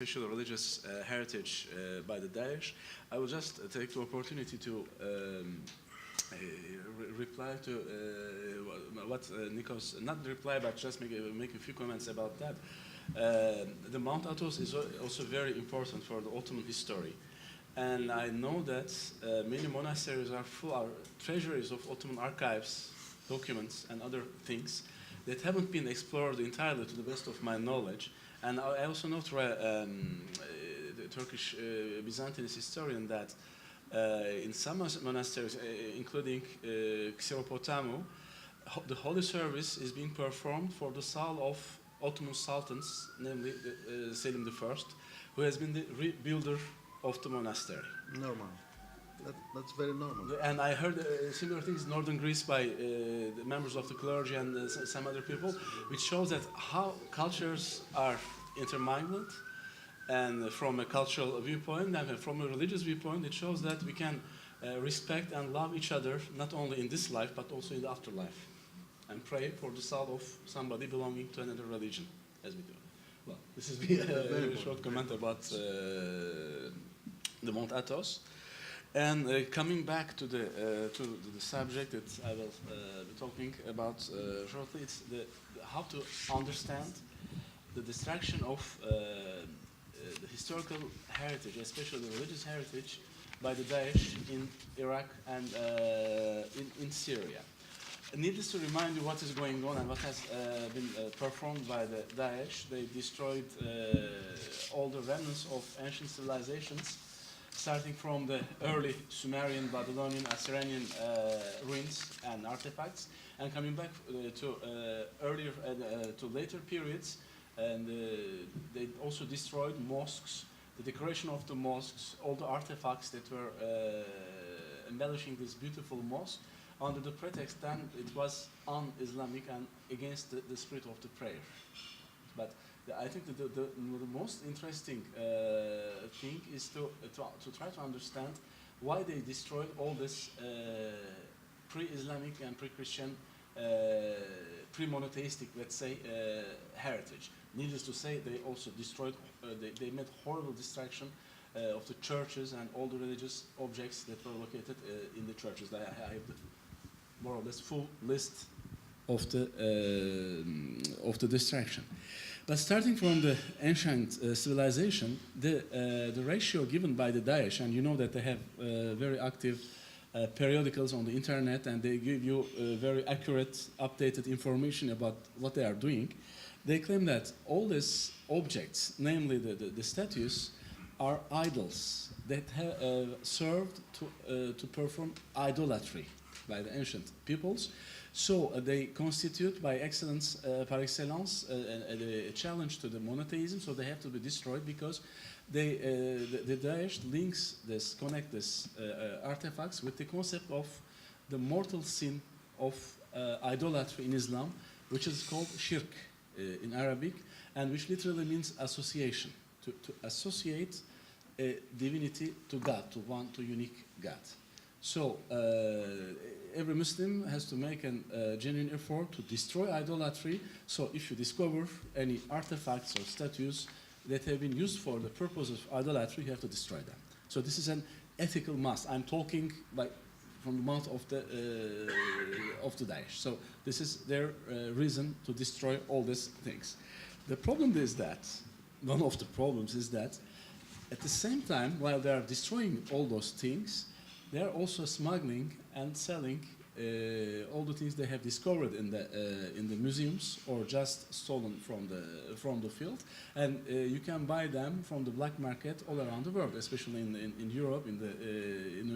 official religious heritage by the Daesh, I will just take the opportunity to reply to what Nikos, not reply, but just make a few comments about that. The Mount Athos is also very important for the Ottoman history. And I know that many monasteries are full, are treasuries of Ottoman archives, documents, and other things that haven't been explored entirely to the best of my knowledge. And I also know through the Turkish Byzantine historian that in some monasteries, including Xiropotamu, the holy service is being performed for the soul of Ottoman sultans, namely Selim I, who has been the rebuilder of the monastery. Normal. That's very normal. And I heard similar things in northern Greece by the members of the clergy and some other people, which shows that how cultures are intermingled, and from a cultural viewpoint and from a religious viewpoint, it shows that we can respect and love each other not only in this life but also in the afterlife, and pray for the soul of somebody belonging to another religion, as we do. Well, this is a very short comment about the Mount Athos. And coming back to the subject that I will be talking about shortly, it's how to understand the destruction of the historical heritage, especially the religious heritage, by the Daesh in Iraq and in Syria. Needless to remind you what is going on and what has been performed by the Daesh. They destroyed all the remnants of ancient civilizations, starting from the early Sumerian, Babylonian, Assyrian ruins and artifacts, and coming back to earlier to later periods. And they also destroyed mosques, the decoration of the mosques, all the artifacts that were embellishing this beautiful mosque, under the pretext that it was un-Islamic and against the spirit of the prayer. But I think that the most interesting thing is to try to understand why they destroyed all this pre-Islamic and pre-Christian, pre-monotheistic, let's say, heritage. Needless to say, they also destroyed, they made horrible destruction of the churches and all the religious objects that were located in the churches. I have the more or less full list of the destruction. But starting from the ancient civilization, the ratio given by the Daesh, and you know that they have very active periodicals on the internet, and they give you very accurate, updated information about what they are doing. They claim that all these objects, namely the statues, are idols that have served to perform idolatry by the ancient peoples. So they constitute, by excellence, par excellence, a challenge to the monotheism. So they have to be destroyed because the Daesh connect this artifacts with the concept of the mortal sin of idolatry in Islam, which is called shirk in Arabic, and which literally means association, to associate a divinity to God, to unique God. So every Muslim has to make a genuine effort to destroy idolatry. So if you discover any artifacts or statues that have been used for the purpose of idolatry, you have to destroy them. So this is an ethical must. I'm talking from the mouth of the Daesh. So this is their reason to destroy all these things. The problem is that, one of the problems is that, at the same time, while they are destroying all those things, they are also smuggling and selling all the things they have discovered in the museums or just stolen from the field, and you can buy them from the black market all around the world, especially in Europe, in the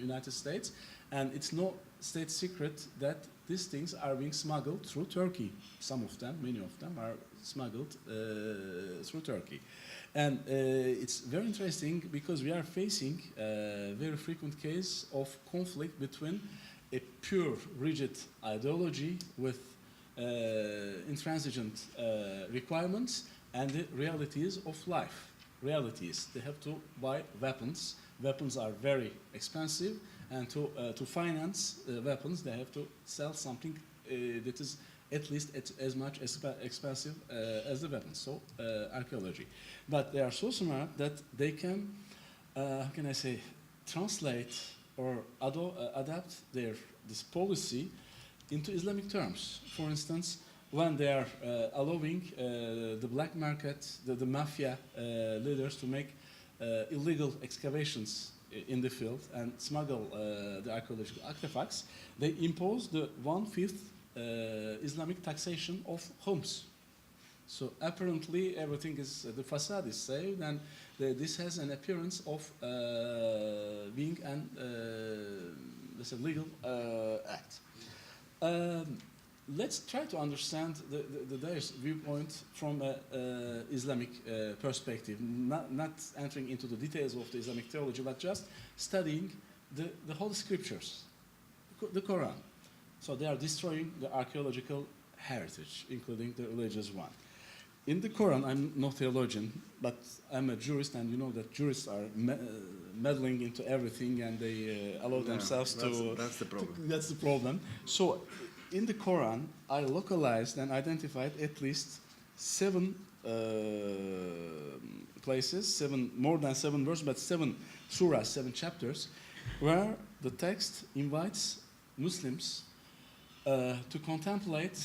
United States, and it's no state secret that these things are being smuggled through Turkey. Some of them, many of them, are smuggled through Turkey. And it's very interesting because we are facing a very frequent case of conflict between a pure, rigid ideology with intransigent requirements and the realities of life. Realities, they have to buy weapons. Weapons are very expensive, and to finance weapons, they have to sell something that is at least as much expensive as the weapons. So archaeology, but they are so smart that they can, how can I say, translate or adapt this policy into Islamic terms. For instance, when they are allowing the black market, the mafia leaders to make illegal excavations in the field and smuggle the archaeological artifacts, they impose the 1/5 Islamic taxation of homes. So apparently everything is, the facade is saved, and this has an appearance of being an let's say legal act. Let's try to understand the Daesh viewpoint from an Islamic perspective, not entering into the details of the Islamic theology, but just studying the Holy Scriptures, the Quran. So they are destroying the archaeological heritage, including the religious one. In the Quran, I'm no theologian, but I'm a jurist, and you know that jurists are meddling into everything, and they allow themselves to... That's the problem. That's the problem. So in the Quran, I localized and identified at least 7 places, more than 7 verses, but 7 surahs, 7 chapters, where the text invites Muslims to contemplate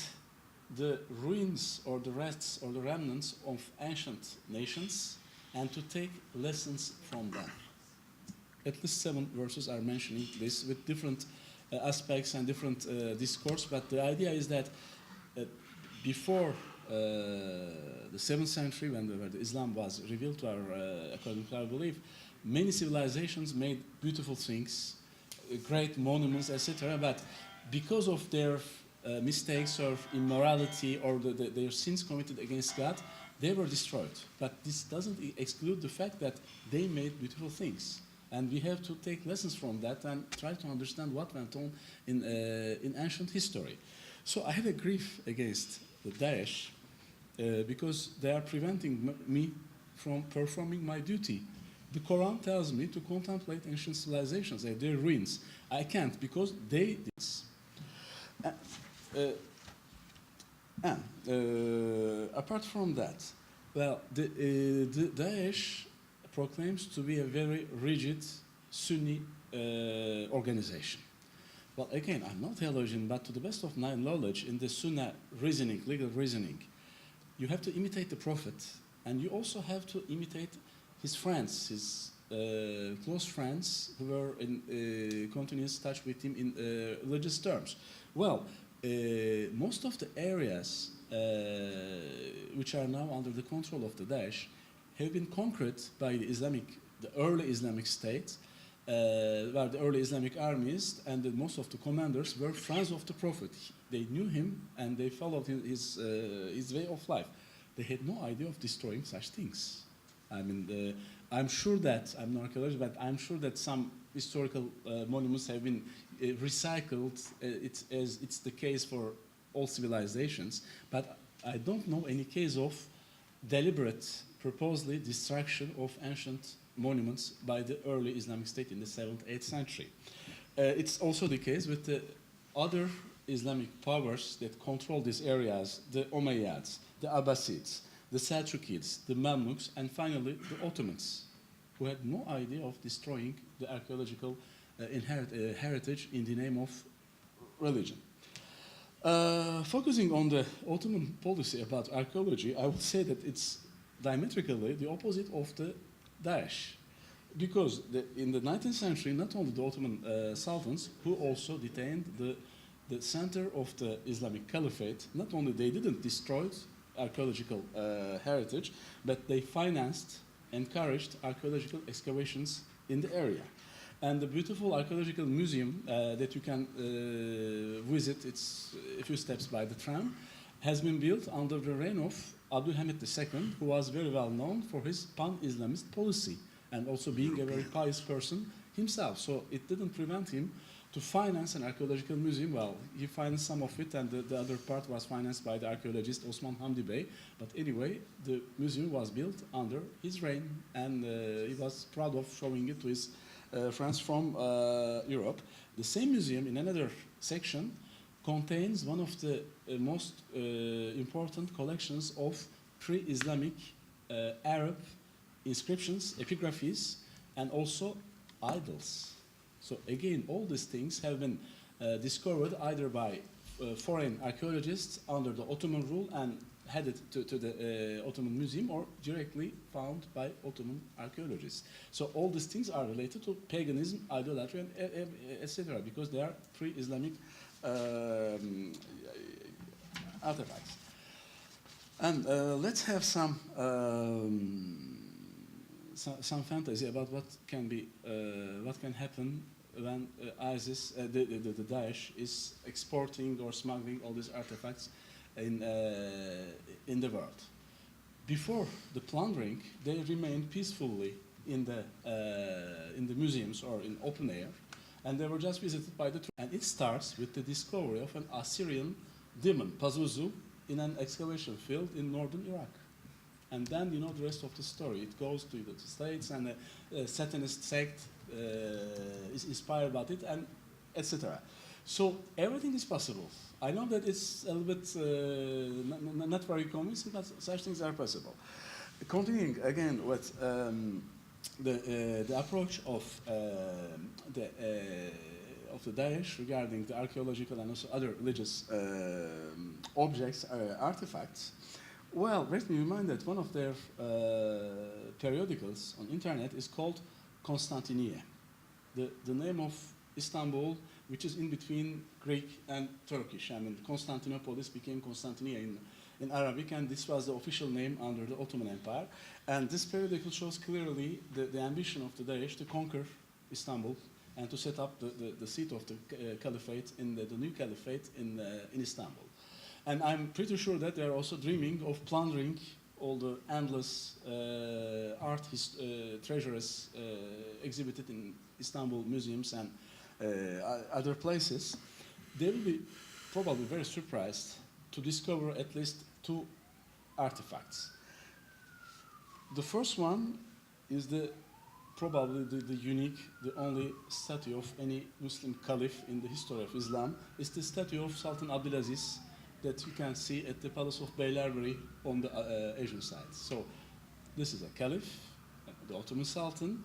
the ruins or the rests or the remnants of ancient nations and to take lessons from them. At least 7 verses are mentioning this with different aspects and different discourse, but the idea is that before the 7th century, when the Islam was revealed to our, according to our belief, many civilizations made beautiful things, great monuments, etc., but because of their mistakes or immorality or their sins committed against God, they were destroyed. But this doesn't exclude the fact that they made beautiful things. And we have to take lessons from that and try to understand what went on in ancient history. So I have a grief against the Daesh because they are preventing me from performing my duty. The Quran tells me to contemplate ancient civilizations, their ruins. I can't because they did this. Apart from that, well, the Daesh proclaims to be a very rigid Sunni organization. Well, again, I'm not theologian, but to the best of my knowledge, in the Sunnah reasoning, legal reasoning, you have to imitate the Prophet, and you also have to imitate his friends, his close friends who were in continuous touch with him in religious terms. Well, most of the areas which are now under the control of the Daesh have been conquered by the early Islamic State, where the early Islamic armies and most of the commanders were friends of the Prophet. They knew him and they followed his way of life. They had no idea of destroying such things. I mean, I'm sure that, I'm no archaeologist, but I'm sure that some historical monuments have been recycled. It's the case for all civilizations, but I don't know any case of deliberate, purposely destruction of ancient monuments by the early Islamic State in the 7th, 8th century. It's also the case with the other Islamic powers that control these areas, the Umayyads, the Abbasids, the Seljukids, the Mamluks, and finally the Ottomans, who had no idea of destroying the archaeological heritage in the name of religion. Focusing on the Ottoman policy about archaeology, I would say that it's diametrically the opposite of the Daesh. Because in the 19th century, not only the Ottoman sultans, who also detained the center of the Islamic Caliphate, not only they didn't destroy archaeological heritage, but they financed, encouraged archaeological excavations in the area. And the beautiful archaeological museum that you can visit, it's a few steps by the tram, has been built under the reign of Abdülhamid II, who was very well known for his pan-Islamist policy and also being a very pious person himself. So it didn't prevent him to finance an archaeological museum. Well, he financed some of it, and the other part was financed by the archaeologist Osman Hamdi Bey. But anyway, the museum was built under his reign, and he was proud of showing it to his friends from Europe. The same museum, in another section, contains one of the most important collections of pre-Islamic Arab inscriptions, epigraphies, and also idols. So again, all these things have been discovered either by foreign archaeologists under the Ottoman rule and headed to the Ottoman Museum, or directly found by Ottoman archaeologists. So all these things are related to paganism, idolatry, and etc., because they are pre-Islamic artifacts. And let's have some fantasy about what can happen when ISIS, the Daesh, is exporting or smuggling all these artifacts in the world. Before the plundering, they remained peacefully in the museums or in open air, and they were just visited by the tourists. And it starts with the discovery of an Assyrian demon, Pazuzu, in an excavation field in northern Iraq. And then you know the rest of the story. It goes to the States, and a Satanist sect is inspired by it, and etc. So everything is possible. I know that it's a little bit not very convincing, but such things are possible. Continuing again with the approach of the Daesh regarding the archaeological and also other religious objects, artifacts. Well, let me remind that one of their periodicals on internet is called Constantiniye, the name of Istanbul, which is in between Greek and Turkish. I mean, Constantinopolis became Constantiniye in Arabic, and this was the official name under the Ottoman Empire. And this periodical shows clearly the ambition of the Daesh to conquer Istanbul and to set up the seat of the caliphate, in the new caliphate in Istanbul. And I'm pretty sure that they're also dreaming of plundering all the endless art treasures exhibited in Istanbul museums and other places. They will be probably very surprised to discover at least two artifacts. The first one is probably the unique, the only statue of any Muslim caliph in the history of Islam. It's the statue of Sultan Abdulaziz that you can see at the Palace of Beylerbeyi on the Asian side. So this is a caliph, the Ottoman Sultan,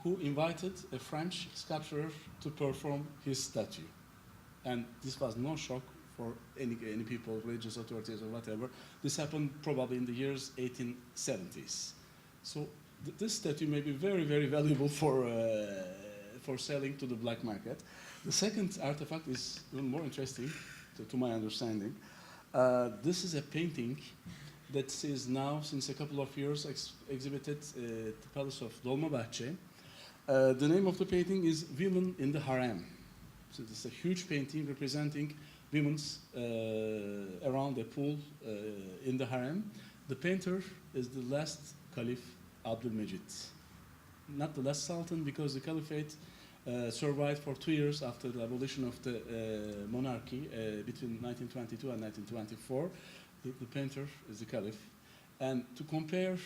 who invited a French sculptor to perform his statue. And this was no shock for any people, religious authorities or whatever. This happened probably in the years 1870s. So this statue may be very, very valuable for selling to the black market. The second artifact is even more interesting, to my understanding. This is a painting that is now, since a couple of years, exhibited at the Palace of Dolmabahce. The name of the painting is Women in the Harem. So this is a huge painting representing women around a pool in the harem. The painter is the last Caliph Abdülmecid. Not the last Sultan, because the Caliphate survived for 2 years after the abolition of the monarchy between 1922 and 1924. The painter is the Caliph. And to compare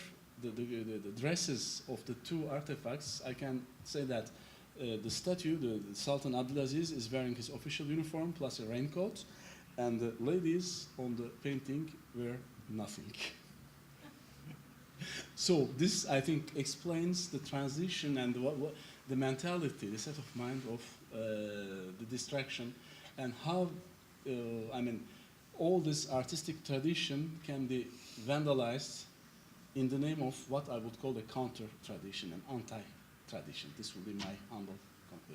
the dresses of the two artifacts, I can say that the statue, the Sultan Abdulaziz, is wearing his official uniform plus a raincoat, and the ladies on the painting wear nothing. So this, I think, explains the transition and the mentality, the set of mind of the distraction, and how, all this artistic tradition can be vandalized in the name of what I would call a counter-tradition, an anti-tradition. This will be my humble comment.